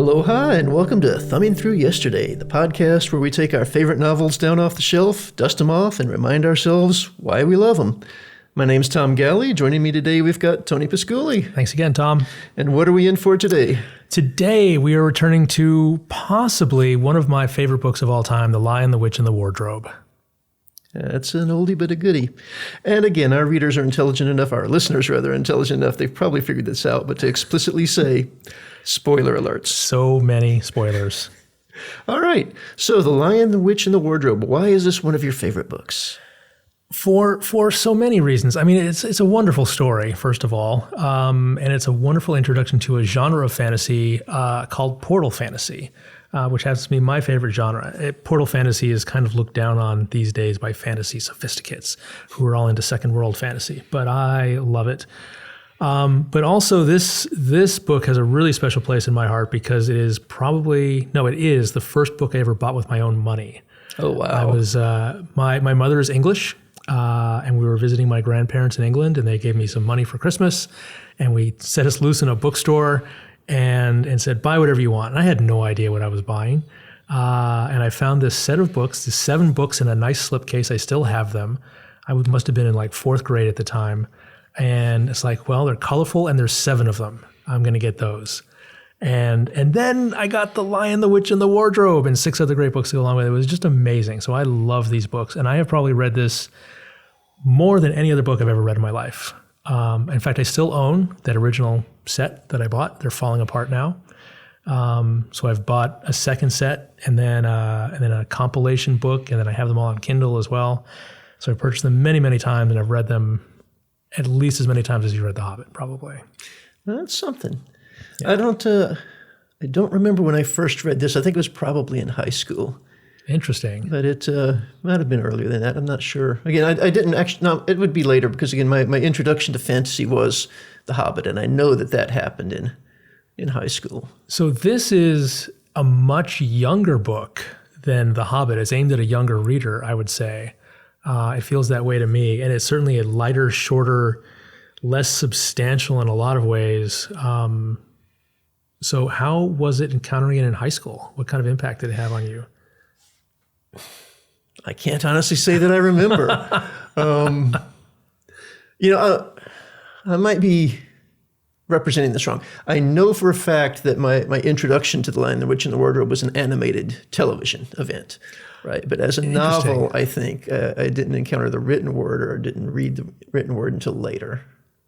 Aloha and welcome to Thumbing Through Yesterday, the podcast where we take our favorite novels down off the shelf, dust them off, and remind ourselves why we love them. My name's Tom Galley. Joining me today, we've got Tony Pasculi. Thanks again, Tom. And what are we in for today? Today, we are returning to possibly one of my favorite books of all time, The Lion, the Witch, and the Wardrobe. That's an oldie but a goodie. And again, our readers are intelligent enough, our listeners rather intelligent enough, they've probably figured this out, but to explicitly say, spoiler alerts. So many spoilers. All right. So The Lion, the Witch, and the Wardrobe. Why is this one of your favorite books? For so many reasons. I mean, it's a wonderful story, first of all, and it's a wonderful introduction to a genre of fantasy called portal fantasy, which happens to be my favorite genre. Portal fantasy is kind of looked down on these days by fantasy sophisticates who are all into second world fantasy, but I love it. But also this book has a really special place in my heart because it is the first book I ever bought with my own money. Oh, wow. I was, my mother is English, and we were visiting my grandparents in England, and they gave me some money for Christmas, and we set us loose in a bookstore and said, buy whatever you want. And I had no idea what I was buying. And I found this set of books, these 7 books in a nice slipcase. I still have them. I must have been in like 4th grade at the time. And it's like, well, they're colorful and there's 7 of them. I'm going to get those. And then I got The Lion, the Witch, and the Wardrobe and 6 other great books to go along with it. It was just amazing. So I love these books. And I have probably read this more than any other book I've ever read in my life. In fact, I still own that original set that I bought. They're falling apart now. So I've bought a second set and then a compilation book, and then I have them all on Kindle as well. So I've purchased them many, many times, and I've read them at least as many times as you read The Hobbit, probably. That's something. Yeah. I don't remember when I first read this. I think it was probably in high school. Interesting. But it might have been earlier than that. I'm not sure. Again, I didn't actually, no, it would be later because, again, my introduction to fantasy was The Hobbit, and I know that happened in high school. So this is a much younger book than The Hobbit. It's aimed at a younger reader, I would say. It feels that way to me. And it's certainly a lighter, shorter, less substantial in a lot of ways. So how was it encountering it in high school? What kind of impact did it have on you? I can't honestly say that I remember. I might be representing this wrong. I know for a fact that my introduction to The Lion, the Witch, and the Wardrobe was an animated television event, right? But as a novel, I think I didn't encounter the written word or didn't read the written word until later.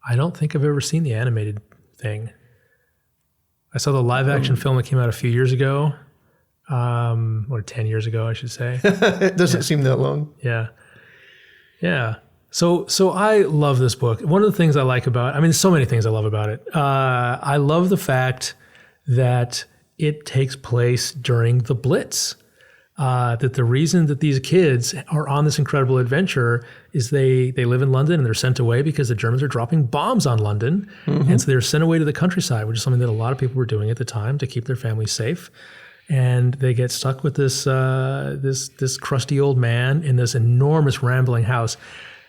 I don't think I've ever seen the animated thing. I saw the live-action film that came out a few years ago. Or 10 years ago, I should say. It doesn't seem that long. Yeah. Yeah. So I love this book. One of the things I like about it, there's so many things I love about it. I love the fact that it takes place during the Blitz. That the reason that these kids are on this incredible adventure is they live in London and they're sent away because the Germans are dropping bombs on London. Mm-hmm. And so they're sent away to the countryside, which is something that a lot of people were doing at the time to keep their families safe. And they get stuck with this crusty old man in this enormous rambling house.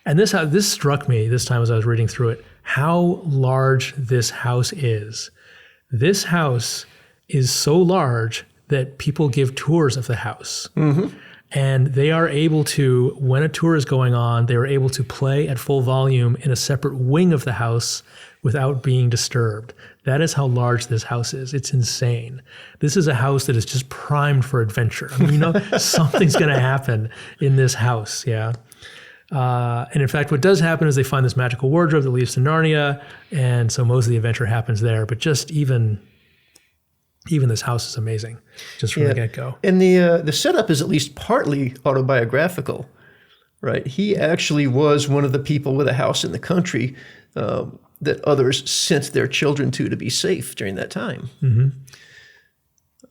And this struck me this time as I was reading through it, how large this house is. This house is so large that people give tours of the house. Mm-hmm. And they are able to, when a tour is going on, they are able to play at full volume in a separate wing of the house without being disturbed. That is how large this house is. It's insane. This is a house that is just primed for adventure. Something's going to happen in this house, yeah. And in fact, what does happen is they find this magical wardrobe that leads to Narnia, and so most of the adventure happens there. But just even this house is amazing, just from the get-go. And the setup is at least partly autobiographical, right? He actually was one of the people with a house in the country that others sent their children to be safe during that time. Mm-hmm.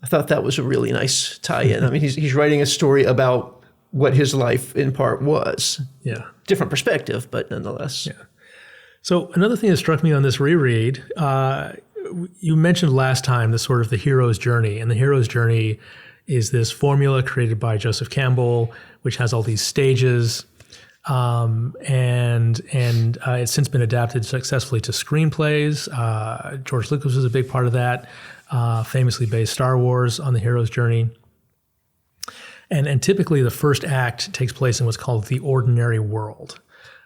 I thought that was a really nice tie-in. He's writing a story about what his life in part was. Yeah. Different perspective, but nonetheless. Yeah. So another thing that struck me on this reread, you mentioned last time the sort of the hero's journey, and the hero's journey is this formula created by Joseph Campbell, which has all these stages. And it's since been adapted successfully to screenplays. George Lucas was a big part of that. famously based Star Wars on the hero's journey. And typically the first act takes place in what's called the ordinary world.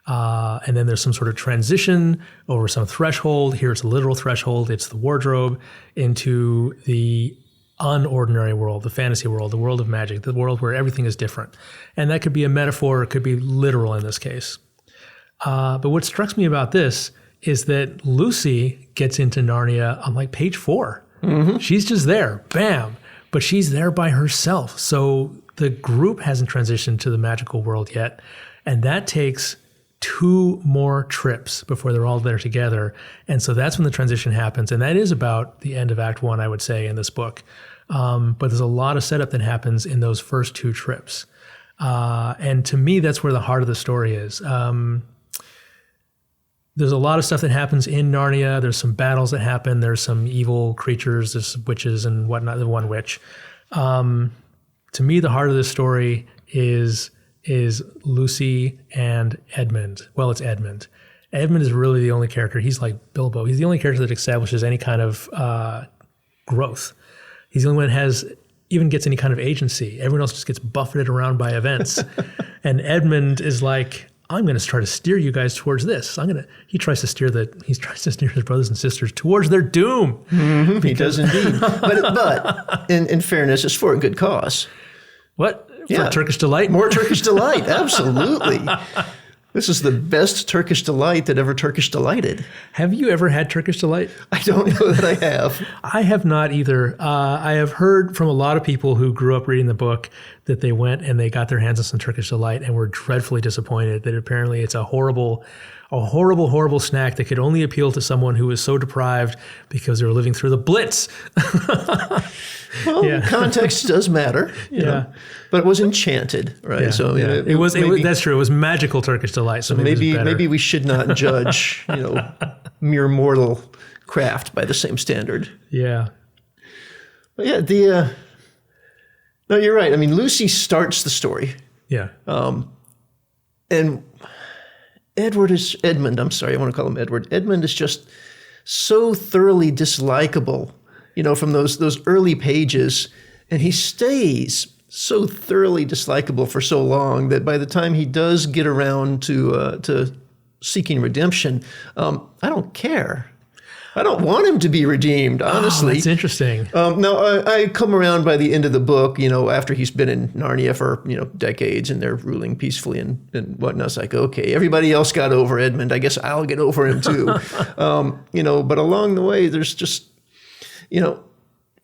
And then there's some sort of transition over some threshold. Here it's a literal threshold. It's the wardrobe into the unordinary world, the fantasy world, the world of magic, the world where everything is different. And that could be a metaphor. It could be literal in this case. But what strikes me about this is that Lucy gets into Narnia on like page 4. Mm-hmm. She's just there, bam. But she's there by herself. So the group hasn't transitioned to the magical world yet. And that takes 2 more trips before they're all there together. And so that's when the transition happens. And that is about the end of Act 1, I would say, in this book. But there's a lot of setup that happens in those first 2 trips. And to me, that's where the heart of the story is. There's a lot of stuff that happens in Narnia. There's some battles that happen. There's some evil creatures. There's witches and whatnot. The one witch. To me, the heart of this story is Lucy and Edmund. Well, it's Edmund. Edmund is really the only character. He's like Bilbo. He's the only character that establishes any kind of growth. He's the only one that even gets any kind of agency. Everyone else just gets buffeted around by events. And Edmund is like, I'm going to try to steer you guys towards this. He tries to steer his brothers and sisters towards their doom. Mm-hmm, he does indeed. But in fairness, it's for a good cause. What? For Turkish delight? More Turkish delight, absolutely. This is the best Turkish delight that ever Turkish delighted. Have you ever had Turkish delight? I don't know that I have. I have not either. I have heard from a lot of people who grew up reading the book that they went and they got their hands on some Turkish delight and were dreadfully disappointed that apparently it's a horrible snack that could only appeal to someone who was so deprived because they were living through the Blitz. Well, context does matter, you know. But it was enchanted, right? Yeah, so it was that's true. It was magical Turkish delight. So maybe we should not judge, mere mortal craft by the same standard. Yeah. But yeah, no, you're right. I mean, Lucy starts the story. Yeah. And Edmund, I'm sorry, I want to call him Edward. Edmund is just so thoroughly dislikable, from those early pages. And he stays so thoroughly dislikable for so long that by the time he does get around to seeking redemption, I don't care. I don't want him to be redeemed, honestly. Oh, that's interesting. Now, I come around by the end of the book, after he's been in Narnia for, decades and they're ruling peacefully and whatnot. It's like, okay, everybody else got over Edmund. I guess I'll get over him too. But along the way, there's just,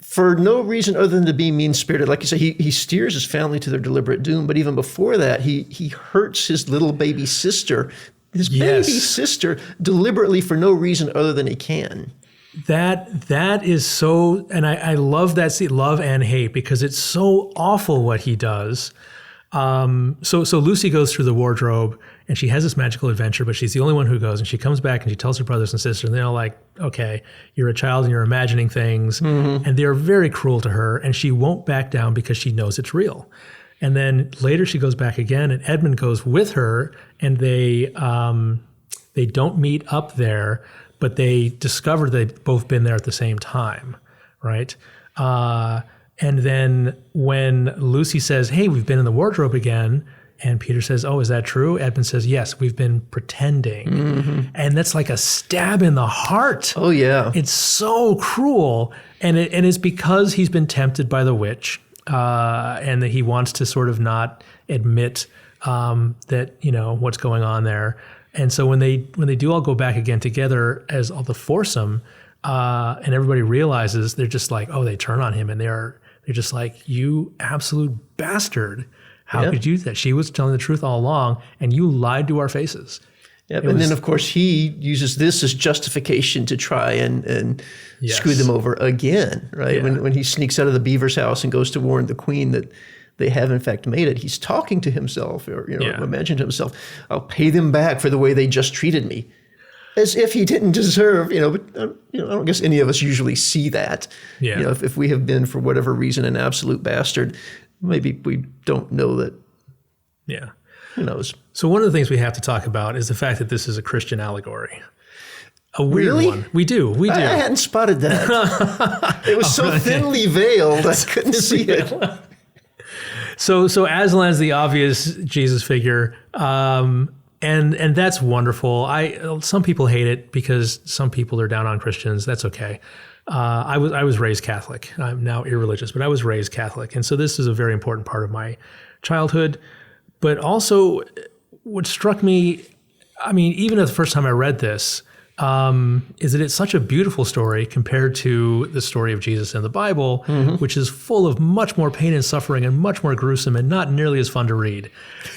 for no reason other than to be mean-spirited. Like you say, he steers his family to their deliberate doom. But even before that, he hurts his little baby sister. His baby sister deliberately for no reason other than he can. That is so, and I love that scene, love and hate, because it's so awful what he does. So Lucy goes through the wardrobe and she has this magical adventure, but she's the only one who goes, and she comes back and she tells her brothers and sisters, and they're all like, okay, you're a child and you're imagining things. Mm-hmm. And they're very cruel to her, and she won't back down because she knows it's real. And then later she goes back again, and Edmund goes with her, and they don't meet up there, but they discover they've both been there at the same time, right? And then when Lucy says, hey, we've been in the wardrobe again, and Peter says, oh, is that true? Edmund says, yes, we've been pretending. Mm-hmm. And that's like a stab in the heart. Oh, yeah. It's so cruel. And it's because he's been tempted by the witch. And that he wants to sort of not admit that, what's going on there. And so when they do all go back again together as all the foursome, and everybody realizes, they're just like, oh, they turn on him, and they're just like, you absolute bastard. How could you do that? She was telling the truth all along, and you lied to our faces. Yep. And then, of course, he uses this as justification to try and screw them over again, right? Yeah. When he sneaks out of the beaver's house and goes to warn the queen that they have, in fact, made it, he's talking to himself, or imagined to himself, I'll pay them back for the way they just treated me. As if he didn't deserve, but I don't guess any of us usually see that. Yeah. If we have been, for whatever reason, an absolute bastard, maybe we don't know that. Yeah. Who knows? So one of the things we have to talk about is the fact that this is a Christian allegory. A weird Really? one. We do. I hadn't spotted that. It was so thinly veiled, I couldn't see it. So Aslan's the obvious Jesus figure, and that's wonderful. Some people hate it because some people are down on Christians. That's okay. I was raised Catholic. I'm now irreligious, but I was raised Catholic, and so this is a very important part of my childhood. But also, what struck me, I mean, even the first time I read this, is that it's such a beautiful story compared to the story of Jesus in the Bible, which is full of much more pain and suffering and much more gruesome and not nearly as fun to read.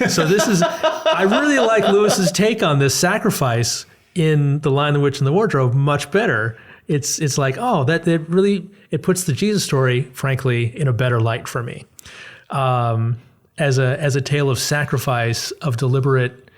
So I really like Lewis's take on this sacrifice in The Lion, the Witch, and the Wardrobe much better. It's like, oh, that it puts the Jesus story, frankly, in a better light for me. As a tale of sacrifice, of deliberate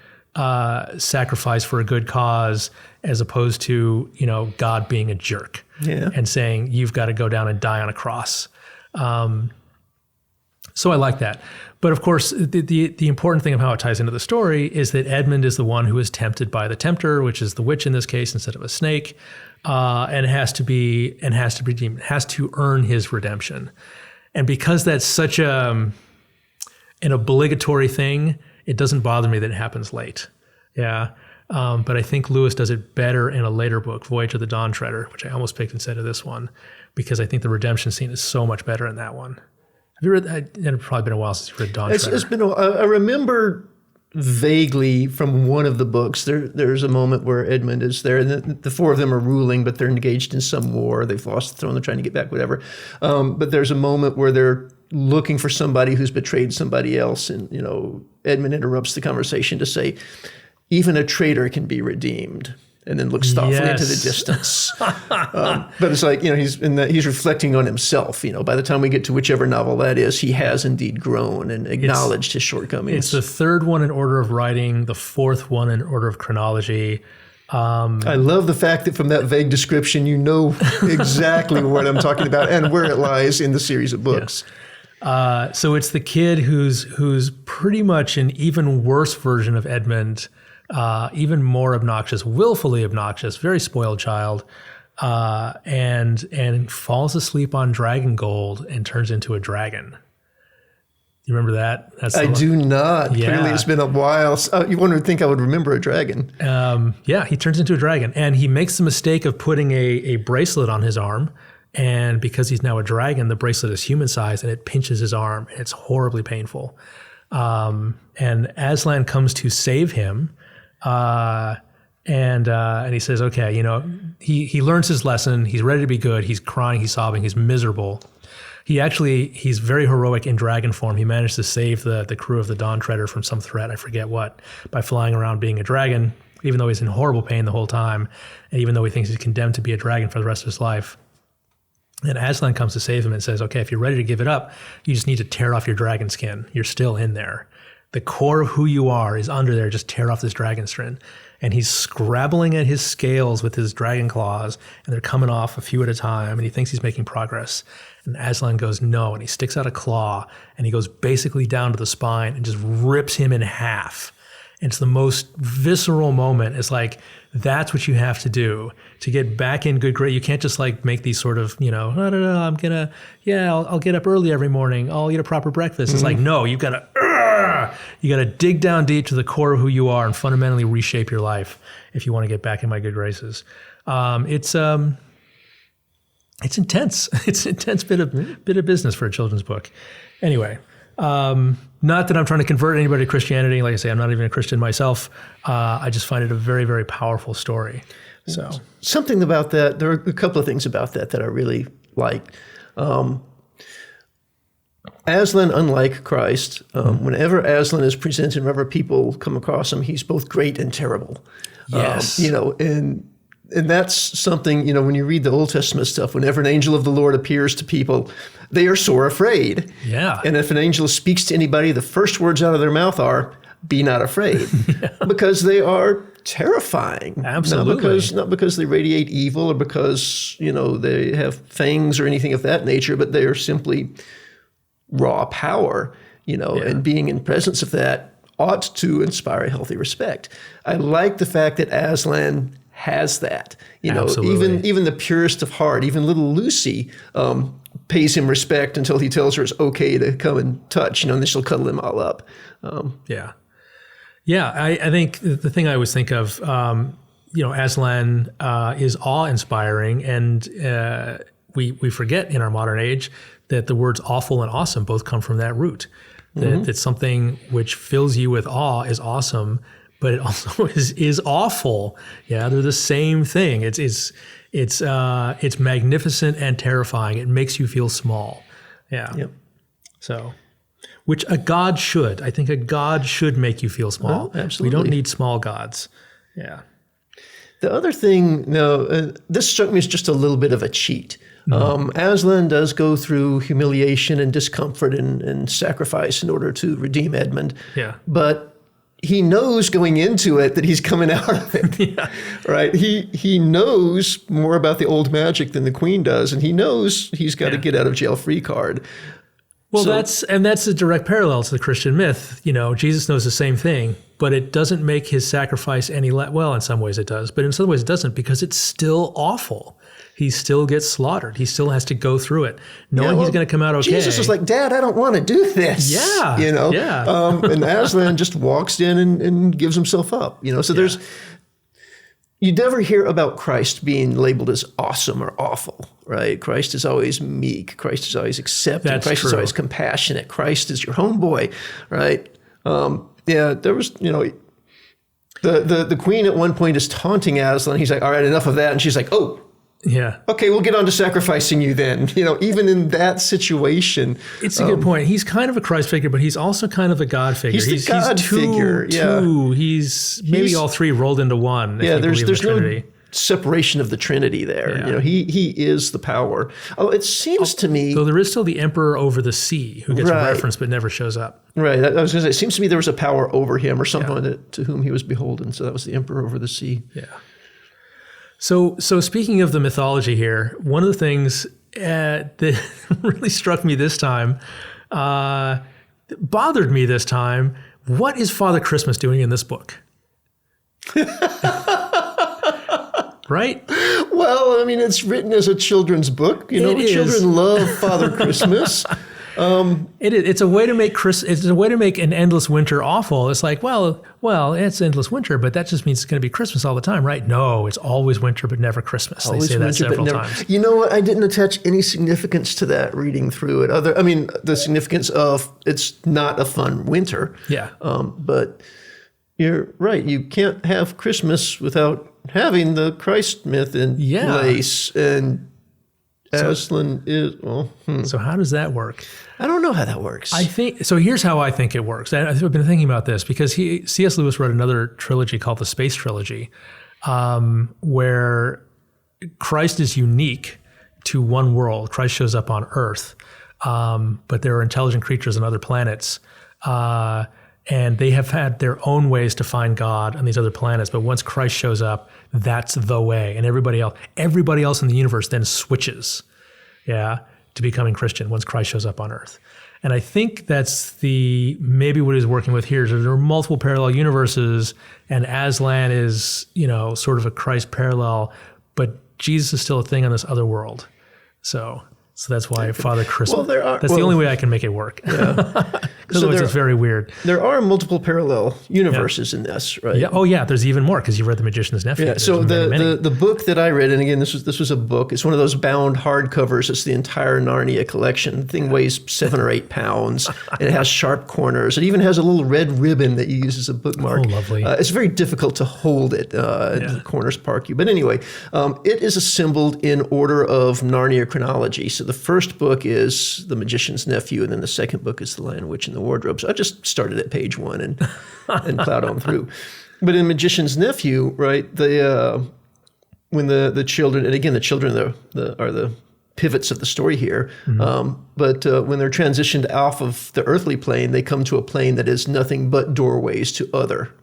sacrifice for a good cause, as opposed to, God being a jerk and saying, you've got to go down and die on a cross. So I like that. But of course, the important thing of how it ties into the story is that Edmund is the one who is tempted by the tempter, which is the witch in this case instead of a snake, and has to earn his redemption. And because that's such an obligatory thing, it doesn't bother me that it happens late. Yeah. But I think Lewis does it better in a later book, Voyage of the Dawn Treader, which I almost picked instead of this one, because I think the redemption scene is so much better in that one. Have you read that? It's probably been a while since you've read Dawn Treader. It's been I remember vaguely from one of the books, there's a moment where Edmund is there, and the four of them are ruling, but they're engaged in some war. They've lost the throne. They're trying to get back, whatever. But there's a moment where they're looking for somebody who's betrayed somebody else, and Edmund interrupts the conversation to say, even a traitor can be redeemed, and then looks thoughtfully into the distance. But it's like, he's reflecting on himself. By the time we get to whichever novel that is, he has indeed grown and acknowledged his shortcomings. It's the third one in order of writing, the fourth one in order of chronology. I love the fact that from that vague description, you know exactly what I'm talking about and where it lies in the series of books. Yeah. So it's the kid who's pretty much an even worse version of Edmund, even more obnoxious, willfully obnoxious, very spoiled child, and falls asleep on dragon gold and turns into a dragon. You remember that? I do not. Yeah. Clearly, it's been a while. You wouldn't think I would remember a dragon. He turns into a dragon, and he makes the mistake of putting a bracelet on his arm. And because he's now a dragon, the bracelet is human sized, and it pinches his arm. And it's horribly painful. And Aslan comes to save him. And he says, okay, he learns his lesson. He's ready to be good. He's crying. He's sobbing. He's miserable. He's very heroic in dragon form. He managed to save the crew of the Dawn Treader from some threat, I forget what, by flying around being a dragon, even though he's in horrible pain the whole time, and even though he thinks he's condemned to be a dragon for the rest of his life. And Aslan comes to save him and says, okay, if you're ready to give it up, you just need to tear off your dragon skin. You're still in there. The core of who you are is under there. Just tear off this dragon skin. And he's scrabbling at his scales with his dragon claws, and they're coming off a few at a time, and he thinks he's making progress. And Aslan goes, no, and he sticks out a claw, and he goes basically down to the spine and just rips him in half. And it's the most visceral moment. It's like, that's what you have to do to get back in good grade. You can't just like make these sort of, I'll get up early every morning. I'll eat a proper breakfast. Mm-hmm. It's like, no, you got to dig down deep to the core of who you are and fundamentally reshape your life if you want to get back in my good graces. It's intense. It's an intense bit of business for a children's book. Anyway, not that I'm trying to convert anybody to Christianity. Like I say, I'm not even a Christian myself. I just find it a very, very powerful story. So something about that, there are a couple of things about that I really like. Aslan, unlike Christ, whenever Aslan is presented, whenever people come across him, he's both great and terrible. Yes. And that's something, when you read the Old Testament stuff, whenever an angel of the Lord appears to people, they are sore afraid. Yeah. And if an angel speaks to anybody, the first words out of their mouth are, be not afraid. Because they are terrifying. Absolutely. Not because they radiate evil or because, they have fangs or anything of that nature, but they are simply raw power, and being in presence of that ought to inspire a healthy respect. I like the fact that Aslan has that. Absolutely. Even the purest of heart, even little Lucy, pays him respect until he tells her it's okay to come and touch, and then she'll cuddle him all up. Yeah. I think the thing I always think of, Aslan is awe-inspiring, and we forget in our modern age that the words awful and awesome both come from that root. That something which fills you with awe is awesome, but it also is awful. Yeah, they're the same thing. It's magnificent and terrifying. It makes you feel small. Yeah. Yep. So, which a god should. I think a god should make you feel small. Absolutely. We don't need small gods. Yeah. The other thing, this struck me as just a little bit of a cheat. Aslan does go through humiliation and discomfort and sacrifice in order to redeem Edmund. Yeah. But he knows going into it that he's coming out of it. Yeah. Right? He knows more about the old magic than the queen does, and he knows he's got a get out of jail free card. Well, that's a direct parallel to the Christian myth. Jesus knows the same thing, but it doesn't make his sacrifice any less. Well, in some ways it does, but in some ways it doesn't, because it's still awful. He still gets slaughtered. He still has to go through it, knowing he's going to come out okay. Jesus is like, Dad, I don't want to do this. Yeah. Yeah. And Aslan just walks in and gives himself up. So there's, you never hear about Christ being labeled as awesome or awful, right? Christ is always meek. Christ is always accepting. That's Christ true. is always compassionate. Christ is your homeboy, right? There was, the queen at one point is taunting Aslan. He's like, all right, enough of that. And she's like, oh, yeah. okay, we'll get on to sacrificing you then. Even in that situation. It's a good point. He's kind of a Christ figure, but he's also kind of a God figure. He's the God figure. Yeah. He's maybe all three rolled into one. Yeah, there's no separation of the Trinity there. Yeah. He is the power. Oh, it seems to me. Though there is still the emperor over the sea who gets referenced but never shows up. Right. I was going to say, it seems to me there was a power over him or someone to whom he was beholden. So that was the emperor over the sea. Yeah. So speaking of the mythology here, one of the things that really struck me this time, bothered me this time, what is Father Christmas doing in this book? Right? Well, I mean, it's written as a children's book. Children love Father Christmas. It's a way to make it's a way to make an endless winter awful. It's like, well, it's endless winter, but that just means it's going to be Christmas all the time, right? No, it's always winter, but never Christmas. They say that several times. You know what? I didn't attach any significance to that reading through it. The significance of it's not a fun winter. Yeah. But you're right. You can't have Christmas without having the Christ myth in place. And Aslan is, So how does that work? I don't know how that works. I think so. Here's how I think it works. I've been thinking about this because C.S. Lewis wrote another trilogy called the Space Trilogy, where Christ is unique to one world. Christ shows up on Earth, but there are intelligent creatures on other planets, and they have had their own ways to find God on these other planets. But once Christ shows up, that's the way, and everybody else in the universe then switches, to becoming Christian once Christ shows up on Earth. And I think that's maybe what he's working with here. Is there are multiple parallel universes, and Aslan is, sort of a Christ parallel, but Jesus is still a thing on this other world. So that's why Father Christmas. That's the only way I can make it work. Yeah. Otherwise, it's very weird. There are multiple parallel universes in this, right? Yeah. Oh, yeah. There's even more because you read The Magician's Nephew. Yeah. So the book that I read, and again, this was a book. It's one of those bound hardcovers. It's the entire Narnia collection. The thing weighs 7 or 8 pounds, and it has sharp corners. It even has a little red ribbon that you use as a bookmark. Oh, lovely. It's very difficult to hold it. The corners park you. But anyway, it is assembled in order of Narnia chronology. So the first book is The Magician's Nephew, and then the second book is The Lion, Witch, and the Wardrobe. So I just started at page 1 and plowed on through. But in Magician's Nephew, right, when the children, and again, the children are the pivots of the story here, but when they're transitioned off of the earthly plane, they come to a plane that is nothing but doorways to other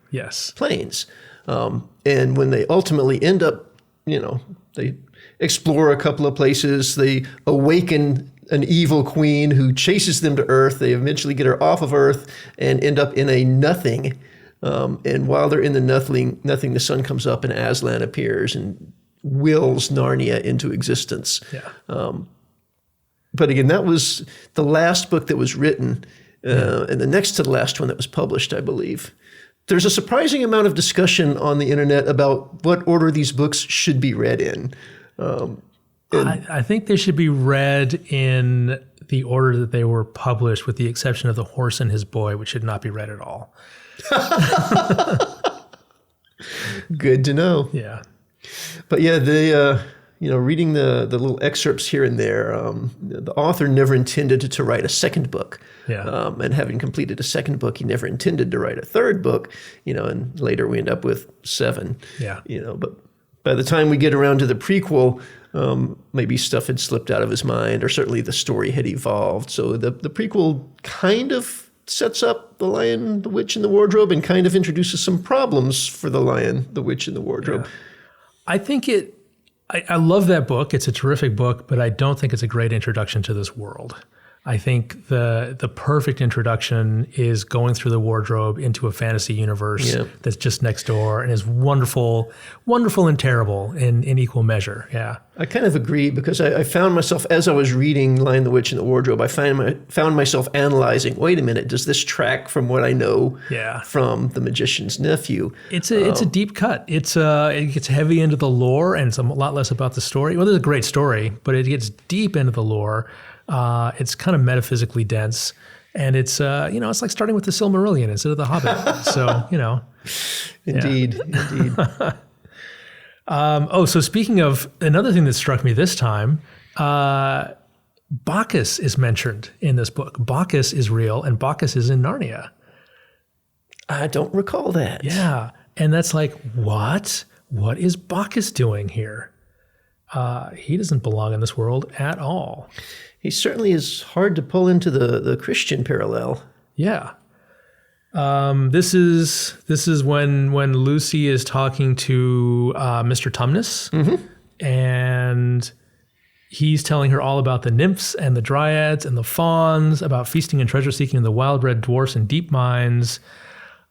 planes. And when they ultimately end up, they explore a couple of places, they awaken an evil queen who chases them to Earth. They eventually get her off of Earth and end up in a nothing And while they're in the nothing, the sun comes up and Aslan appears and wills Narnia into existence. Yeah. But again, that was the last book that was written, and the next to the last one that was published, I believe. There's a surprising amount of discussion on the internet about what order these books should be read in. I think they should be read in the order that they were published, with the exception of The Horse and His Boy, which should not be read at all. Good to know. Yeah. But yeah, reading the little excerpts here and there, the author never intended to write a second book. Yeah. And having completed a second book, he never intended to write a third book, and later we end up with 7. Yeah. But by the time we get around to the prequel, maybe stuff had slipped out of his mind, or certainly the story had evolved. So the prequel kind of sets up The Lion, the Witch, and the Wardrobe, and kind of introduces some problems for The Lion, the Witch, and the Wardrobe. Yeah. I think I love that book. It's a terrific book, but I don't think it's a great introduction to this world. I think the perfect introduction is going through the wardrobe into a fantasy universe that's just next door and is wonderful, wonderful and terrible in equal measure. Yeah. I kind of agree, because I found myself, as I was reading Lion, the Witch, and the Wardrobe, I found myself analyzing, wait a minute, does this track from what I know from The Magician's Nephew? It's a deep cut. It gets heavy into the lore, and it's a lot less about the story. Well, there's a great story, but it gets deep into the lore. It's kind of metaphysically dense, and it's it's like starting with the Silmarillion instead of the Hobbit. So Indeed. So speaking of another thing that struck me this time, Bacchus is mentioned in this book. Bacchus is real, and Bacchus is in Narnia. I don't recall that. Yeah, and that's like, what? What is Bacchus doing here? He doesn't belong in this world at all. He certainly is hard to pull into the Christian parallel. Yeah. This is when Lucy is talking to Mr. Tumnus, and he's telling her all about the nymphs and the dryads and the fauns, about feasting and treasure seeking in the wild-bred dwarfs and deep mines.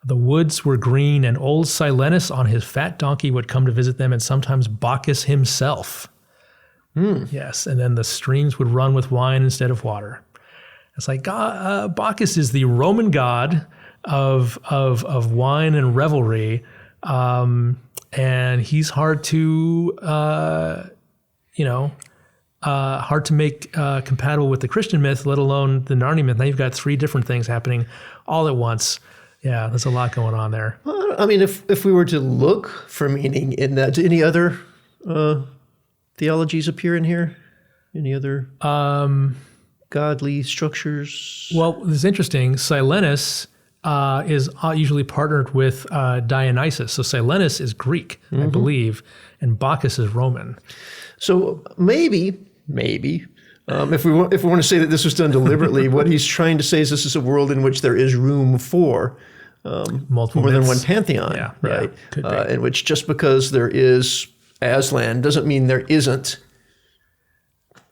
The woods were green, and old Silenus on his fat donkey would come to visit them, and sometimes Bacchus himself. Yes, and then the streams would run with wine instead of water. It's like Bacchus is the Roman god of wine and revelry, and he's hard to make compatible with the Christian myth, let alone the Narnia myth. Now you've got 3 different things happening all at once. Yeah, there's a lot going on there. Well, I mean, if we were to look for meaning in that, do any other theologies appear in here? Any other godly structures? Well, it's interesting. Silenus is usually partnered with Dionysus. So Silenus is Greek, I believe, and Bacchus is Roman. So maybe, if we want to say that this was done deliberately, what he's trying to say is this is a world in which there is room for multiple more myths. than one pantheon, right? Could be. In which just because there is Aslan doesn't mean there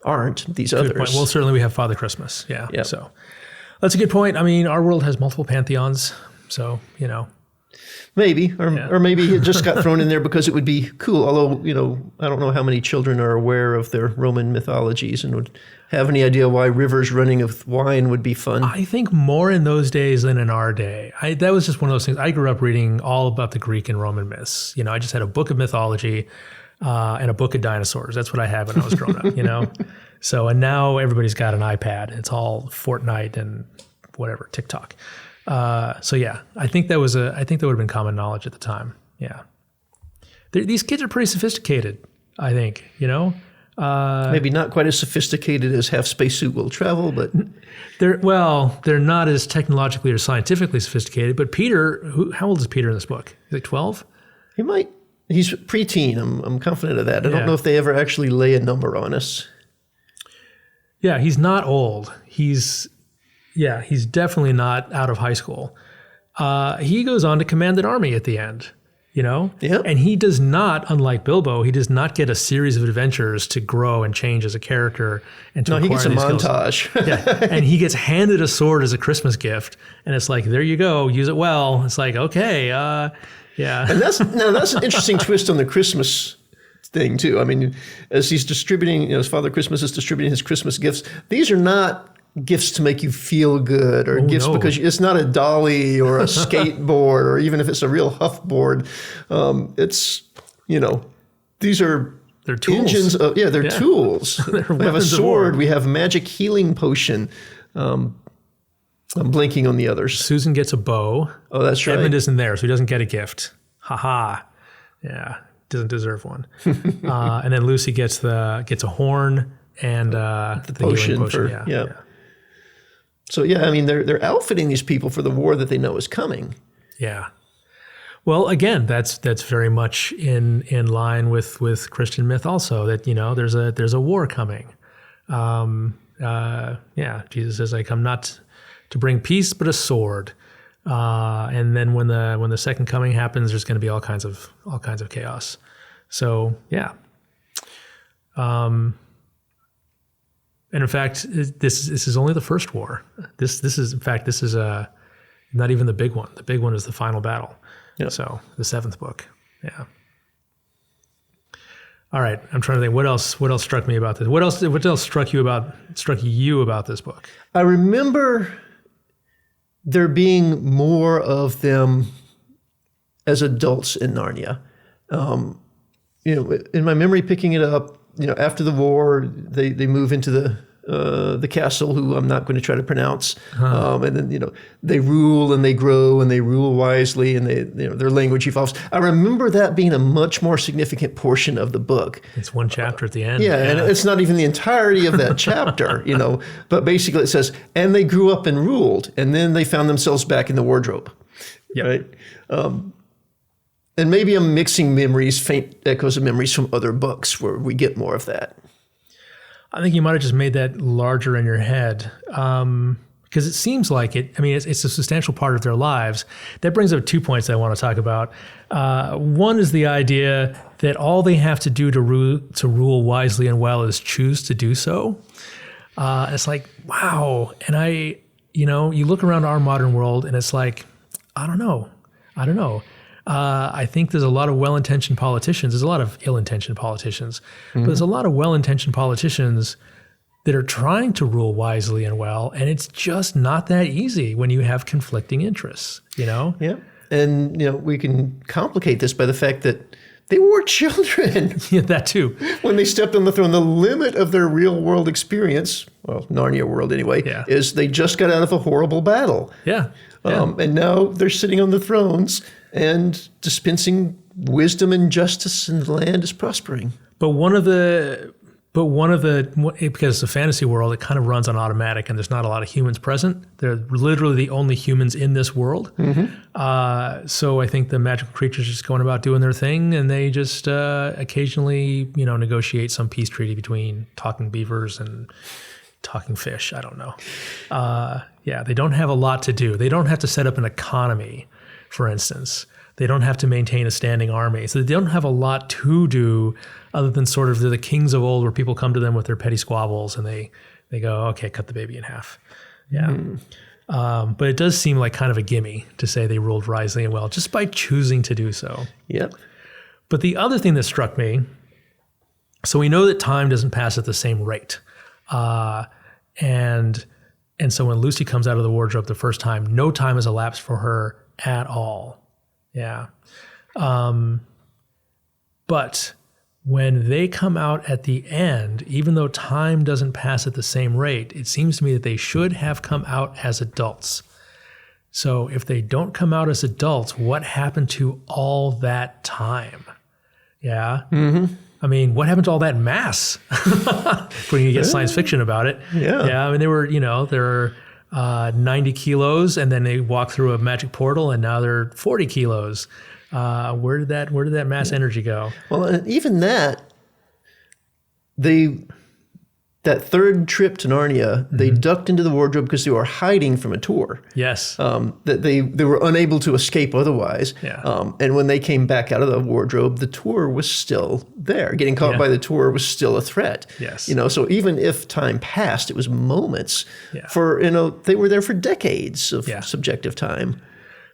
aren't these others. Good point. Well, certainly we have Father Christmas. Yeah. So that's a good point. I mean, our world has multiple pantheons. So, Maybe, or maybe it just got thrown in there because it would be cool. Although, I don't know how many children are aware of their Roman mythologies and would have any idea why rivers running of wine would be fun. I think more in those days than in our day. That was just one of those things. I grew up reading all about the Greek and Roman myths. I just had a book of mythology and a book of dinosaurs. That's what I had when I was growing up, So, and now everybody's got an iPad. It's all Fortnite and whatever, TikTok. So yeah, I think that would have been common knowledge at the time. Yeah. These kids are pretty sophisticated, I think, Maybe not quite as sophisticated as Half Spacesuit Will Travel, but they're not as technologically or scientifically sophisticated, but Peter, how old is Peter in this book? Is he 12? He's preteen. I'm confident of that. I don't know if they ever actually lay a number on us. Yeah, he's not old. He's definitely not out of high school. He goes on to command an army at the end. Yep. And he does not, unlike Bilbo, he does not get a series of adventures to grow and change as a character and to He gets a acquire these skills. montage. Yeah. And he gets handed a sword as a Christmas gift. And it's like, there you go, use it well. It's like, okay, yeah. And that's an interesting twist on the Christmas thing too. I mean, as he's distributing, as Father Christmas is distributing his Christmas gifts, these are not gifts to make you feel good or gifts because it's not a dolly or a skateboard or even if it's a real huff board. It's, these are they're tools. engines. They're tools. They're we have a weapons of sword. war. We have magic healing potion. I'm blinking on the others. Susan gets a bow. Oh, that's right. Edmund isn't there, so he doesn't get a gift. Ha. Yeah, doesn't deserve one. And then Lucy gets a horn and the healing potion. Yeah. So I mean, they're outfitting these people for the war that they know is coming. Yeah. Well, again, that's very much in line with Christian myth also, that there's a war coming. Jesus says, "I come not to bring peace, but a sword." And then when the second coming happens, there's going to be all kinds of chaos. So yeah. And in fact, this is only the first war. This is not even the big one. The big one is the final battle. Yep. So the 7th book. Yeah. All right. I'm trying to think what else struck me about this. What else struck you about this book? I remember there being more of them as adults in Narnia. In my memory, picking it up, after the war, they move into the castle, who I'm not going to try to pronounce, and then they rule and they grow and they rule wisely and their language evolves. I remember that being a much more significant portion of the book. It's one chapter at the end. Yeah, and it's not even the entirety of that chapter, but basically it says, and they grew up and ruled, and then they found themselves back in the wardrobe. Yep. Right. And maybe I'm mixing memories, faint echoes of memories from other books where we get more of that. I think you might have just made that larger in your head, because it seems like it. I mean, it's a substantial part of their lives. That brings up 2 points I want to talk about. One is the idea that all they have to do to rule wisely and well is choose to do so. It's like, wow. And you look around our modern world and it's like, I don't know. I think there's a lot of well-intentioned politicians. There's a lot of ill-intentioned politicians, but there's a lot of well-intentioned politicians that are trying to rule wisely and well, and it's just not that easy when you have conflicting interests, Yeah, and we can complicate this by the fact that they were children. Yeah, that too. When they stepped on the throne, the limit of their real-world experience, well, Narnia world anyway, is they just got out of a horrible battle. Yeah. And now they're sitting on the thrones and dispensing wisdom and justice, and the land is prospering. But because it's a fantasy world, it kind of runs on automatic, and there's not a lot of humans present. They're literally the only humans in this world. So I think the magical creatures are just going about doing their thing, and they just occasionally, negotiate some peace treaty between talking beavers and talking fish. I don't know. They don't have a lot to do. They don't have to set up an economy, for instance. They don't have to maintain a standing army. So they don't have a lot to do other than sort of the kings of old, where people come to them with their petty squabbles and they go, okay, cut the baby in half. Yeah. But it does seem like kind of a gimme to say they ruled wisely and well just by choosing to do so. Yep. But the other thing that struck me, so we know that time doesn't pass at the same rate. And so when Lucy comes out of the wardrobe the first time, no time has elapsed for her at all. Yeah. But when they come out at the end, even though time doesn't pass at the same rate, it seems to me that they should have come out as adults. So if they don't come out as adults, what happened to all that time? Yeah. I mean, what happened to all that mass? When you get science fiction about it. Yeah. I mean, they're 90 kilos, and then they walk through a magic portal, and now they're 40 kilos. Where did that mass energy go? Well, and even that, they that third trip to Narnia, they ducked into the wardrobe because they were hiding from a tour. Yes. That they were unable to escape otherwise. Yeah. And when they came back out of the wardrobe, the tour was still there. Getting caught by the tour was still a threat. Yes. So even if time passed, it was moments. Yeah. They were there for decades of subjective time.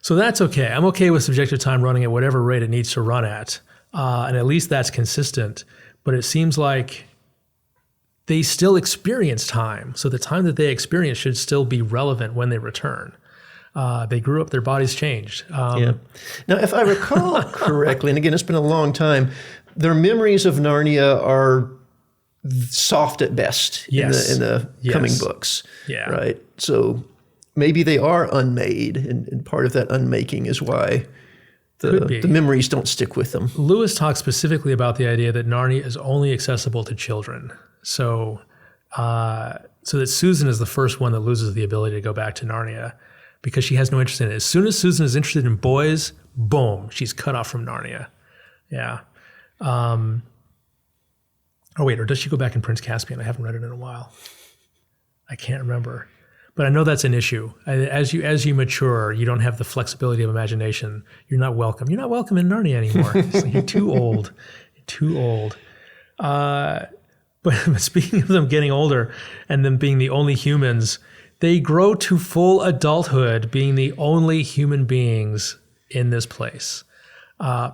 So that's okay. I'm okay with subjective time running at whatever rate it needs to run at. And at least that's consistent. But it seems like they still experience time. So the time that they experience should still be relevant when they return. They grew up, their bodies changed. Now, if I recall correctly, and again, it's been a long time, their memories of Narnia are soft at best in the coming books. Yeah. Right? So maybe they are unmade, and part of that unmaking is why the memories don't stick with them. Lewis talks specifically about the idea that Narnia is only accessible to children. So that Susan is the first one that loses the ability to go back to Narnia because she has no interest in it. As soon as Susan is interested in boys, boom, she's cut off from Narnia. Yeah. Or does she go back in Prince Caspian? I haven't read it in a while. I can't remember. But I know that's an issue. As you mature, you don't have the flexibility of imagination. You're not welcome. You're not welcome in Narnia anymore. It's like you're too old. You're too old. But speaking of them getting older and them being the only humans, they grow to full adulthood being the only human beings in this place.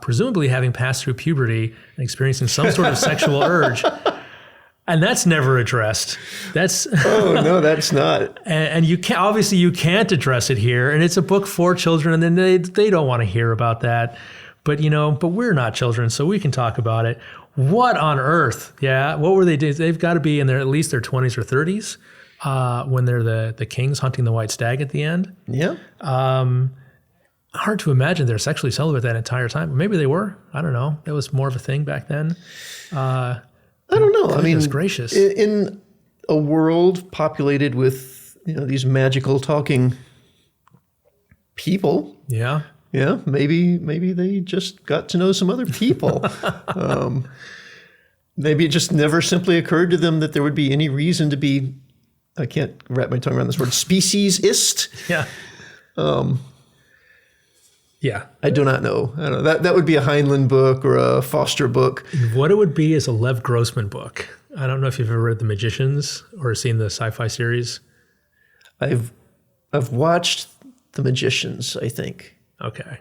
Presumably having passed through puberty and experiencing some sort of sexual urge. And that's never addressed. That's oh no, that's not. And you can't address it here. And it's a book for children, and then they don't want to hear about that. But we're not children, so we can talk about it. What on earth? Yeah, what were they doing? They've got to be in at least their 20s or 30s when they're the kings hunting the white stag at the end. Yeah. Hard to imagine they're sexually celibate that entire time. Maybe they were. I don't know. That was more of a thing back then. I don't know. Goodness gracious. In a world populated with these magical talking people. Yeah. Yeah, maybe they just got to know some other people. Maybe it just never simply occurred to them that there would be any reason to be, I can't wrap my tongue around this word, speciesist. Yeah. Yeah. I do not know. I don't know. That would be a Heinlein book or a Foster book. What it would be is a Lev Grossman book. I don't know if you've ever read The Magicians or seen the sci-fi series. I've watched The Magicians, I think. Okay.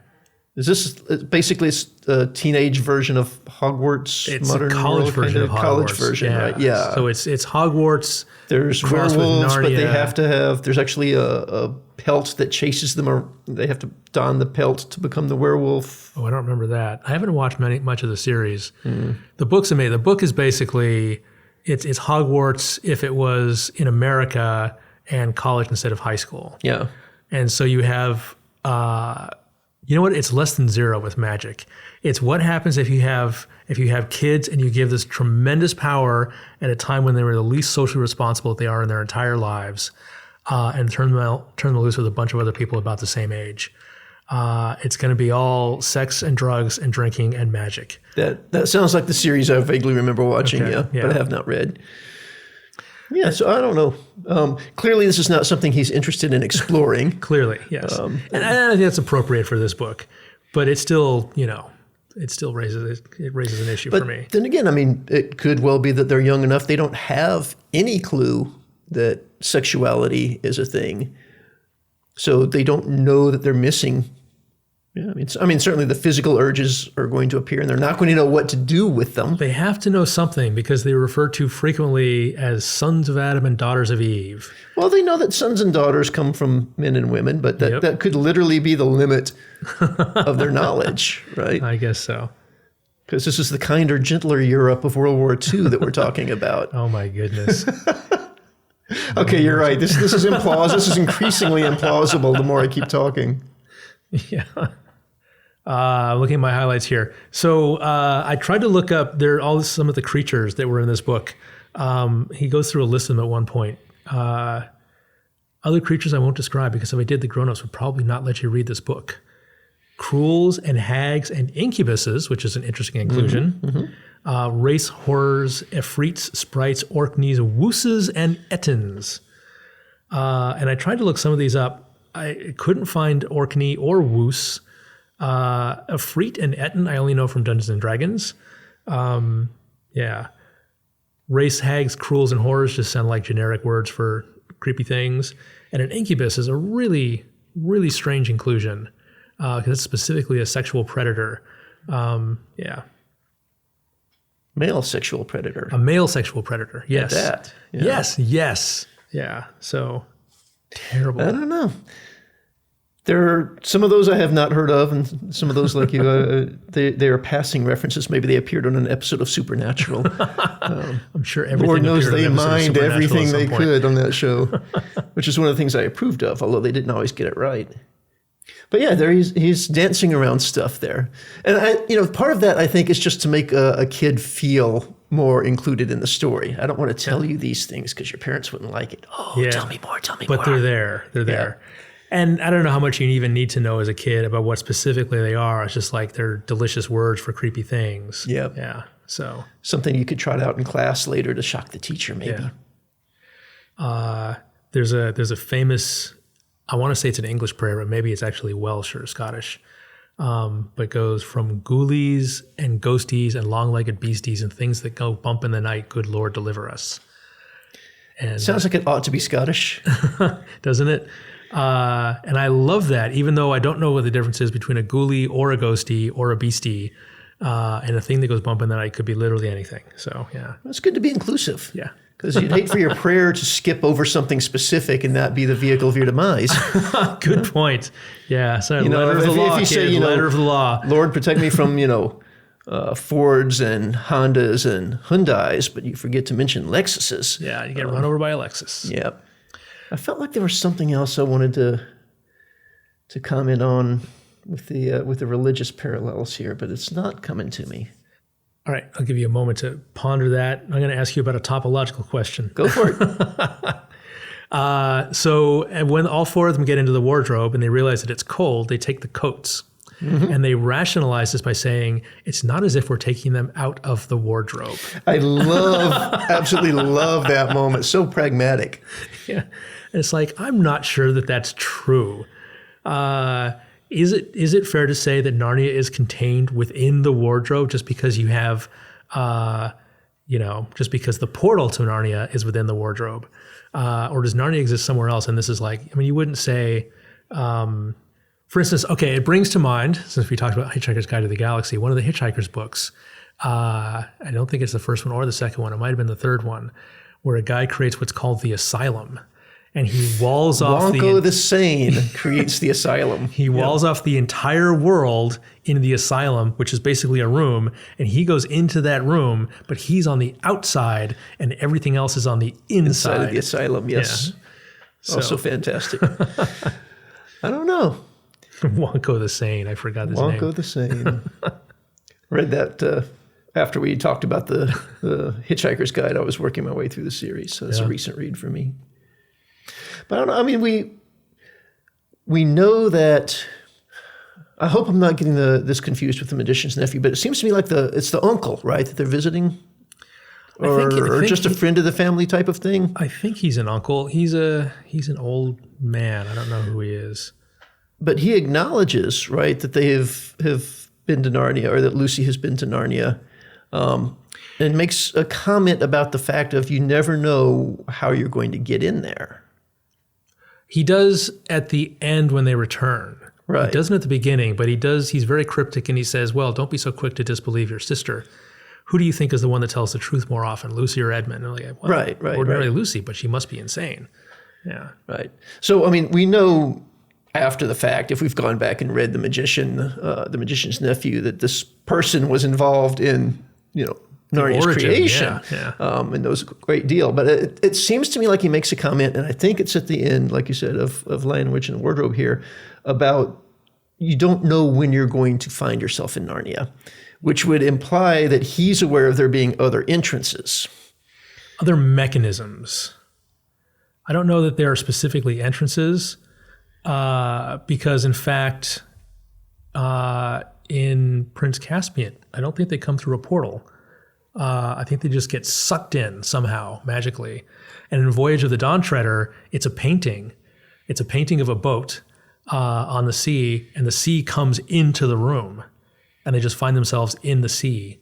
Is this basically a teenage version of Hogwarts? It's modern a college version of Hogwarts. College version, right? Yeah. So it's Hogwarts. There's crossed with werewolves, but they Narnia. have to have. There's actually a pelt that chases them, or they have to don the pelt to become the werewolf. Oh, I don't remember that. I haven't watched much of the series. The book's amazing. The book is basically it's Hogwarts if it was in America and college instead of high school. Yeah. And so you have. You know what? It's less than zero with magic. It's what happens if you have kids and you give this tremendous power at a time when they were the least socially responsible that they are in their entire lives, and turn them loose with a bunch of other people about the same age. It's going to be all sex and drugs and drinking and magic. That sounds like the series I vaguely remember watching, Okay, yeah. but I have not read. Yeah, so I don't know. Clearly, this is not something he's interested in exploring. Clearly, yes. And I think that's appropriate for this book, but it still, raises an issue for me. Then again, I mean, it could well be that they're young enough they don't have any clue that sexuality is a thing, so they don't know that they're missing. Yeah, I mean, certainly the physical urges are going to appear, and they're not going to know what to do with them. They have to know something because they refer to frequently as sons of Adam and daughters of Eve. Well, they know that sons and daughters come from men and women, but that could literally be the limit of their knowledge, right? I guess so. Because this is the kinder, gentler Europe of World War II that we're talking about. Oh my goodness. Okay, you're right. This is implausible. This is increasingly implausible the more I keep talking. Yeah. Looking at my highlights here. So I tried to look up some of the creatures that were in this book. He goes through a list of them at one point. Other creatures I won't describe because if I did, the grown-ups would probably not let you read this book. Cruels and hags and incubuses, which is an interesting inclusion. Race horrors, Efreets, Sprites, Orkneys, Wooses, and Ettins. And I tried to look some of these up. I couldn't find Orkney or Woos. Efreet and Ettin I only know from Dungeons and Dragons. Race hags, cruels, and horrors just sound like generic words for creepy things. And an incubus is a really, really strange inclusion because it's specifically a sexual predator. Male sexual predator. A male sexual predator. Yes. That. Yeah. Yes. Yeah. So terrible. I don't know. There are some of those I have not heard of, and some of those, like you, they are passing references. Maybe they appeared on an episode of Supernatural. I'm sure everything. Lord knows appeared on they an episode of mined Supernatural everything at some they point. could on that show, which is one of the things I approved of, although they didn't always get it right. But yeah, there he's dancing around stuff there, and part of that I think is just to make a kid feel more included in the story. I don't want to tell you these things because your parents wouldn't like it. Tell me more. But they're there. They're there. And I don't know how much you even need to know as a kid about what specifically they are. It's just like they're delicious words for creepy things. Yep. Yeah. So something you could trot out in class later to shock the teacher, maybe. Yeah. There's a famous, I want to say it's an English prayer, but maybe it's actually Welsh or Scottish. But it goes from ghoulies and ghosties and long-legged beasties and things that go bump in the night. Good Lord, deliver us. And sounds like it ought to be Scottish, doesn't it? And I love that, even though I don't know what the difference is between a ghoulie or a ghosty or a beastie, and a thing that goes bump in the night could be literally anything. So yeah, it's good to be inclusive. Yeah, because you'd hate for your prayer to skip over something specific and that be the vehicle of your demise. Good point. Yeah, so letter of the law, if you say, letter of the law. Lord, protect me from Fords and Hondas and Hyundais, but you forget to mention Lexuses. Yeah, you get run over by a Lexus. Yeah. I felt like there was something else I wanted to comment on with the religious parallels here, but it's not coming to me. All right, I'll give you a moment to ponder that. I'm going to ask you about a topological question. Go for it. So when all four of them get into the wardrobe and they realize that it's cold, they take the coats. Mm-hmm. And they rationalize this by saying, it's not as if we're taking them out of the wardrobe. I absolutely love that moment. So pragmatic. Yeah. And it's like, I'm not sure that that's true. Is it fair to say that Narnia is contained within the wardrobe just because you have, just because the portal to Narnia is within the wardrobe? Or does Narnia exist somewhere else? And this is like, you wouldn't say, for instance, okay, it brings to mind, since we talked about Hitchhiker's Guide to the Galaxy, one of the Hitchhiker's books, I don't think it's the first one or the second one, it might have been the third one, where a guy creates what's called the asylum. And he walls off Wonko the Sane creates the asylum. He walls off the entire world in the asylum, which is basically a room, and he goes into that room, but he's on the outside and everything else is on the inside of the asylum, yes. Yeah. Also fantastic. I don't know. Wonko the Sane, I forgot his name. Wonko the Sane. Read that after we talked about the Hitchhiker's Guide. I was working my way through the series, so it's a recent read for me. But I don't know, we know that, I hope I'm not getting this confused with the magician's nephew, but it seems to me like it's the uncle, right, that they're visiting? Or just a friend of the family type of thing? I think he's an uncle. He's an old man. I don't know who he is. But he acknowledges, right, that they have been to Narnia, or that Lucy has been to Narnia, and makes a comment about the fact of you never know how you're going to get in there. He does at the end when they return. Right. He doesn't at the beginning, but he does. He's very cryptic, and he says, well, don't be so quick to disbelieve your sister. Who do you think is the one that tells the truth more often, Lucy or Edmund? And like, well, right. Ordinarily Lucy, but she must be insane. Yeah. Right. So, we know after the fact, if we've gone back and read The Magician's Nephew, that this person was involved in, Narnia's creation, and knows a great deal. But it seems to me like he makes a comment, and I think it's at the end, like you said, of Lion, Witch, and Wardrobe here, about you don't know when you're going to find yourself in Narnia, which would imply that he's aware of there being other entrances. Other mechanisms. I don't know that there are specifically entrances, because in fact, in Prince Caspian, I don't think they come through a portal. I think they just get sucked in somehow magically. And in Voyage of the Dawn Treader, it's a painting. It's a painting of a boat on the sea, and the sea comes into the room, and they just find themselves in the sea.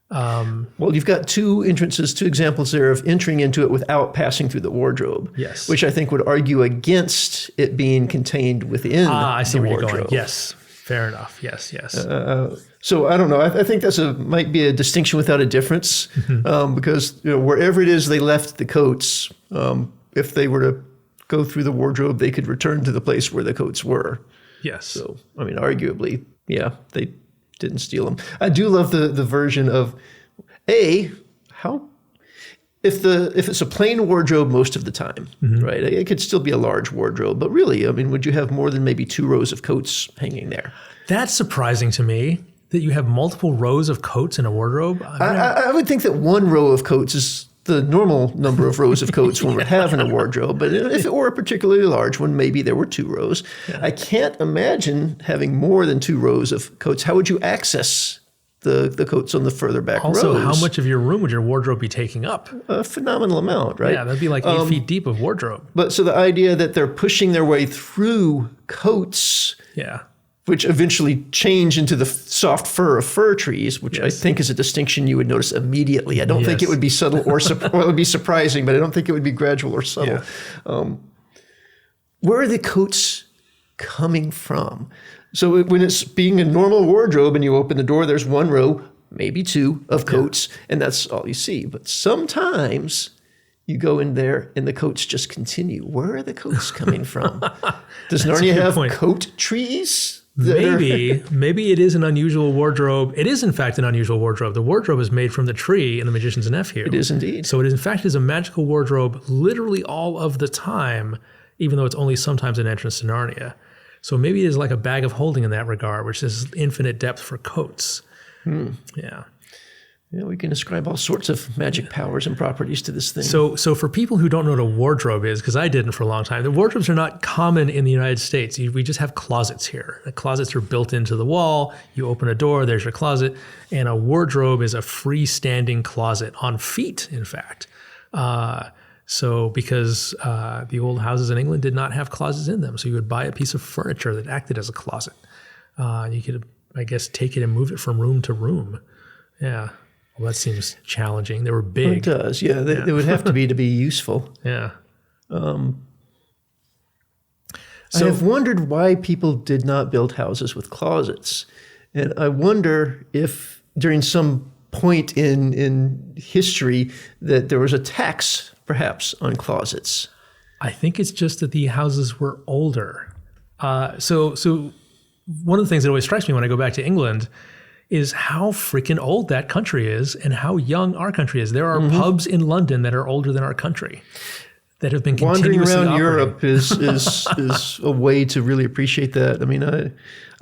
Well, you've got two examples there of entering into it without passing through the wardrobe. Yes. Which I think would argue against it being contained within I see the where wardrobe. you're going. Yes. Fair enough. Yes. So I don't know. I think that's might be a distinction without a difference, because wherever it is they left the coats, if they were to go through the wardrobe, they could return to the place where the coats were. Yes. So I mean, arguably, yeah, they didn't steal them. I do love the version of how if it's a plain wardrobe most of the time, right? It could still be a large wardrobe, but really, I mean, would you have more than maybe 2 rows of coats hanging there? That's surprising to me that you have multiple rows of coats in a wardrobe. I would think that 1 row of coats is the normal number of rows of coats one would have in a wardrobe. But if it were a particularly large one, maybe there were 2 rows. Yeah. I can't imagine having more than 2 rows of coats. How would you access the coats on the further back rows? Also, how much of your room would your wardrobe be taking up? A phenomenal amount, right? Yeah, that'd be like 8 feet deep of wardrobe. But so the idea that they're pushing their way through coats, which eventually change into the soft fur of fir trees, which I think is a distinction you would notice immediately. I don't think it would be subtle or it would be surprising, but I don't think it would be gradual or subtle. Yeah. Where are the coats coming from? So when it's being a normal wardrobe and you open the door, there's 1 row, maybe 2 of coats, and that's all you see. But sometimes you go in there and the coats just continue. Where are the coats coming from? Does Narnia have coat trees? Maybe it is an unusual wardrobe. It is, in fact, an unusual wardrobe. The wardrobe is made from the tree in The Magician's Nephew. It is indeed. So it, in fact, is a magical wardrobe literally all of the time, even though it's only sometimes an entrance to Narnia. So maybe it is like a bag of holding in that regard, which is infinite depth for coats. Yeah. Yeah, we can ascribe all sorts of magic powers and properties to this thing. So for people who don't know what a wardrobe is, because I didn't for a long time, the wardrobes are not common in the United States. We just have closets here. The closets are built into the wall. You open a door, there's your closet. And a wardrobe is a freestanding closet on feet, in fact. So because the old houses in England did not have closets in them, so you would buy a piece of furniture that acted as a closet. You could, I guess, take it and move it from room to room. Yeah. Well, that seems challenging. They were big. Well, it does, yeah. They would have to be useful. Yeah. I have wondered why people did not build houses with closets. And I wonder if during some point in history that there was a tax, perhaps, on closets. I think it's just that the houses were older. So one of the things that always strikes me when I go back to England is how freaking old that country is and how young our country is. There are pubs in London that are older than our country that have been continuously wandering around operating. Europe is a way to really appreciate that. I mean,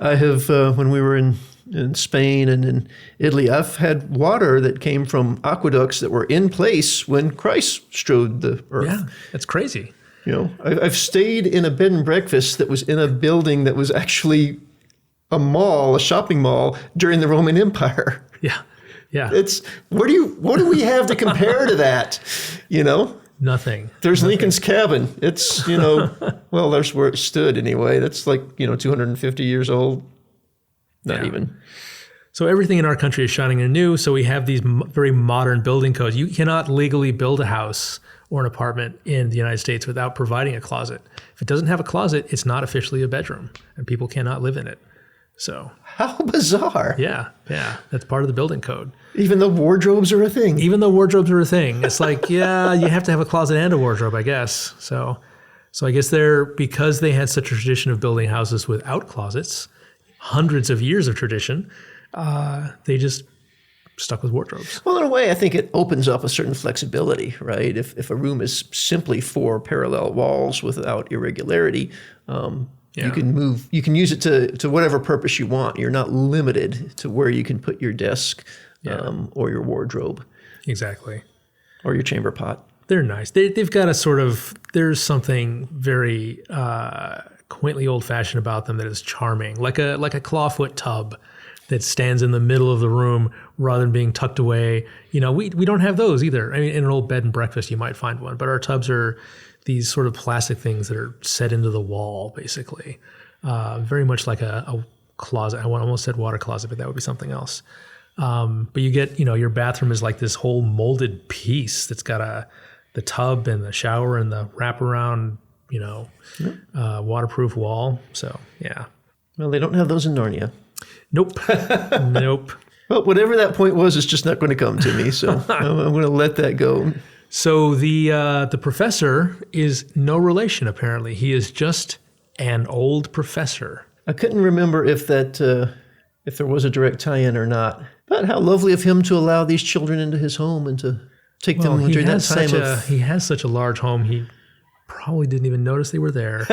I have when we were in Spain and in Italy, I've had water that came from aqueducts that were in place when Christ strode the earth. Yeah, that's crazy. You know, I've stayed in a bed and breakfast that was in a building that was actually a shopping mall during the Roman Empire. Yeah. Yeah. It's what do we have to compare to that? You know? Nothing. There's Lincoln's Cabin. It's, well, there's where it stood anyway. That's like, 250 years old. Not even. So everything in our country is shining anew. So we have these very modern building codes. You cannot legally build a house or an apartment in the United States without providing a closet. If it doesn't have a closet, it's not officially a bedroom and people cannot live in it. So how bizarre. Yeah. That's part of the building code. Even though wardrobes are a thing. It's like, yeah, you have to have a closet and a wardrobe, I guess. So I guess because they had such a tradition of building houses without closets, hundreds of years of tradition, they just stuck with wardrobes. Well, in a way, I think it opens up a certain flexibility, right? If a room is simply 4 parallel walls without irregularity, you can use it to whatever purpose you want. You're not limited to where you can put your desk or your wardrobe. Exactly. Or your chamber pot. They're nice. They've got there's something very quaintly old-fashioned about them that is charming, like a clawfoot tub that stands in the middle of the room rather than being tucked away. We don't have those either. I mean, in an old bed and breakfast, you might find one, but our tubs are these sort of plastic things that are set into the wall, basically. Very much like a closet. I almost said water closet, but that would be something else. But you get, your bathroom is like this whole molded piece that's got the tub and the shower and the wraparound, waterproof wall. So, yeah. Well, they don't have those in Narnia. Nope. Nope. Well, whatever that point was, it's just not going to come to me. So I'm going to let that go. So the professor is no relation, apparently. He is just an old professor. I couldn't remember if there was a direct tie-in or not. But how lovely of him to allow these children into his home and to take them during that time He has such a large home, he probably didn't even notice they were there.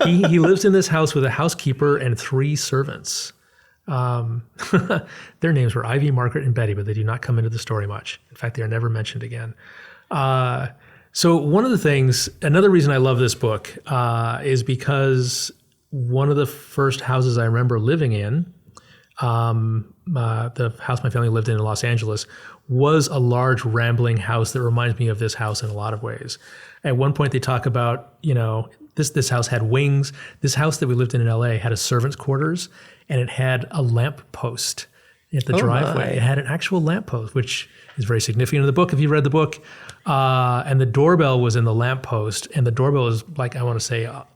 He lives in this house with a housekeeper and 3 servants. Their names were Ivy, Margaret, and Betty, but they do not come into the story much. In fact, they are never mentioned again. So one of the things, another reason I love this book is because one of the first houses I remember living in, the house my family lived in Los Angeles, was a large rambling house that reminds me of this house in a lot of ways. At one point they talk about, this house had wings. This house that we lived in LA had a servant's quarters, and it had a lamp post at the driveway. My. It had an actual lamp post, which is very significant in the book if you've read the book. And the doorbell was in the lamp post, and the doorbell is like, I want to say, a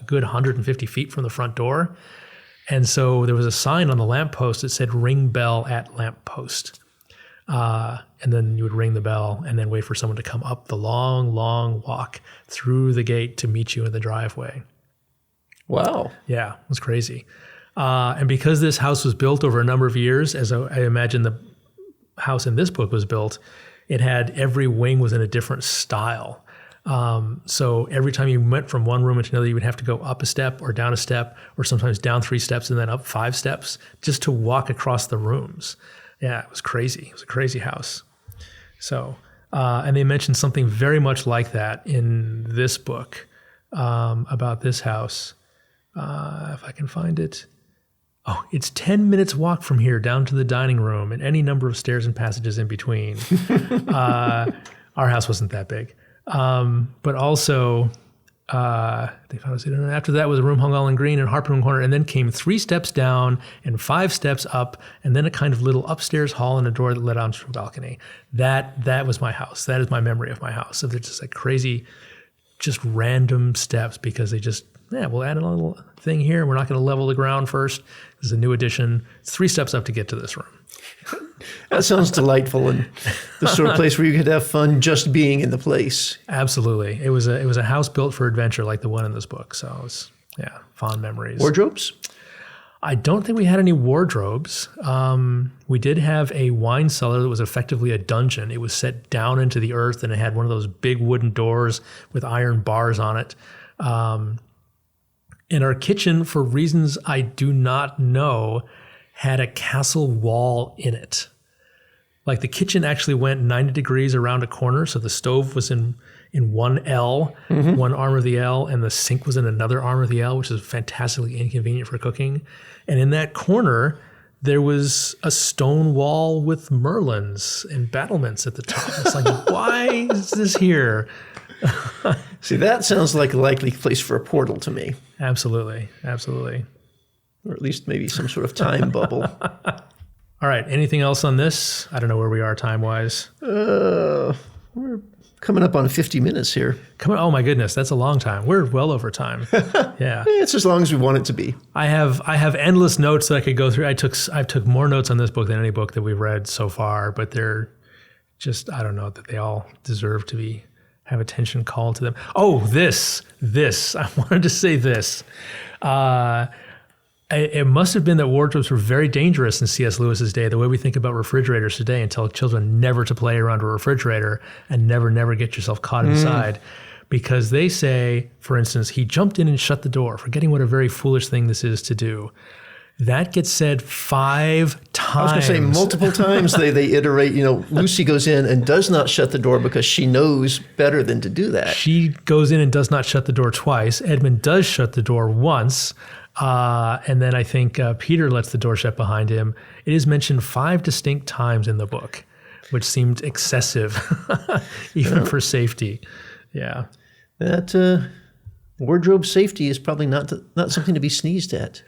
good 150 feet from the front door. And so there was a sign on the lamp post that said, "Ring bell at lamp post." And then you would ring the bell and then wait for someone to come up the long, long walk through the gate to meet you in the driveway. Wow. Yeah, it was crazy. And because this house was built over a number of years, as I imagine the house in this book was built, it had every wing was in a different style. So every time you went from one room into another, you would have to go up a step or down a step, or sometimes down 3 steps and then up 5 steps just to walk across the rooms. Yeah, it was crazy. It was a crazy house. So, and they mentioned something very much like that in this book about this house. If I can find it. Oh, it's 10 minutes walk from here down to the dining room and any number of stairs and passages in between. Our house wasn't that big. But also, they found us. After that was a room hung all in green and harping corner, and then came 3 steps down and 5 steps up, and then a kind of little upstairs hall and a door that led onto a balcony. That was my house. That is my memory of my house. So they're just like crazy, just random steps because they just, we'll add a little thing here. We're not going to level the ground first. This is a new addition. It's 3 steps up to get to this room. That sounds delightful, and the sort of place where you could have fun just being in the place. Absolutely. It was a house built for adventure like the one in this book. So it was, fond memories. Wardrobes? I don't think we had any wardrobes. We did have a wine cellar that was effectively a dungeon. It was set down into the earth, and it had one of those big wooden doors with iron bars on it. And our kitchen, for reasons I do not know, had a castle wall in it. Like the kitchen actually went 90 degrees around a corner. So the stove was in one L, one arm of the L, and the sink was in another arm of the L, which is fantastically inconvenient for cooking. And in that corner, there was a stone wall with merlins and battlements at the top. It's like, why is this here? See, that sounds like a likely place for a portal to me. Absolutely. Absolutely. Or at least maybe some sort of time bubble. All right. Anything else on this? I don't know where we are time-wise. We're coming up on 50 minutes here. Oh my goodness, that's a long time. We're well over time. Yeah. It's as long as we want it to be. I have endless notes that I could go through. I took more notes on this book than any book that we've read so far, but they're just, I don't know, that they all deserve to have attention called to them. Oh, this. I wanted to say this. It must have been that wardrobes were very dangerous in C.S. Lewis's day, the way we think about refrigerators today, and tell children never to play around a refrigerator and never get yourself caught inside. Because they say, for instance, he jumped in and shut the door, forgetting what a very foolish thing this is to do. That gets said 5 times. I was going to say multiple times they iterate, Lucy goes in and does not shut the door because she knows better than to do that. She goes in and does not shut the door twice. Edmund does shut the door once. And then I think Peter lets the door shut behind him. It is mentioned 5 distinct times in the book, which seemed excessive, even for safety. Yeah. That wardrobe safety is probably not something to be sneezed at.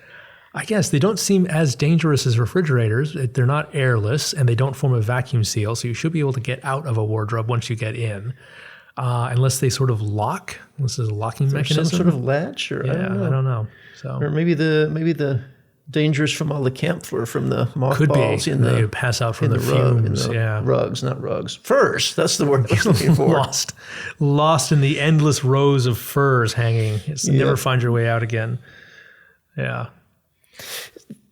I guess they don't seem as dangerous as refrigerators. They're not airless, and they don't form a vacuum seal, so you should be able to get out of a wardrobe once you get in, unless they sort of lock. This is a locking mechanism. Some sort of latch, or I don't know. So, or maybe the dangers from all the camphor from the mothballs in you pass out from the fumes. Rugs, not rugs. Furs. That's the word I'm looking for. Lost in the endless rows of furs hanging. Never find your way out again. Yeah.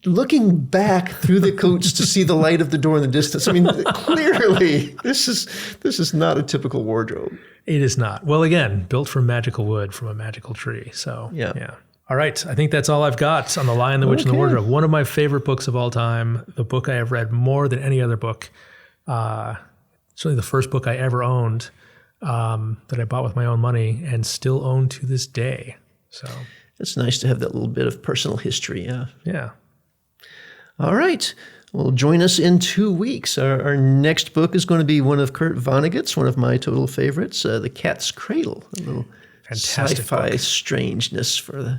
Looking back through the coats to see the light of the door in the distance, I mean, clearly this is not a typical wardrobe. It is not. Well, again, built from magical wood from a magical tree. So, yeah. All right. I think that's all I've got on The Lion, the Witch, and the Wardrobe. One of my favorite books of all time. The book I have read more than any other book. Certainly the first book I ever owned that I bought with my own money and still own to this day. So it's nice to have that little bit of personal history. Yeah. Yeah. All right. Well, join us in 2 weeks. Our next book is going to be one of Kurt Vonnegut's, one of my total favorites, The Cat's Cradle. A little fantastic sci-fi book. Strangeness for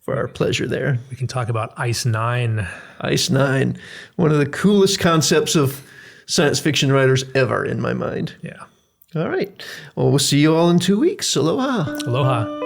our pleasure there. We can talk about Ice Nine. Ice Nine, one of the coolest concepts of science fiction writers ever in my mind. Yeah. All right. Well, we'll see you all in 2 weeks. Aloha. Aloha.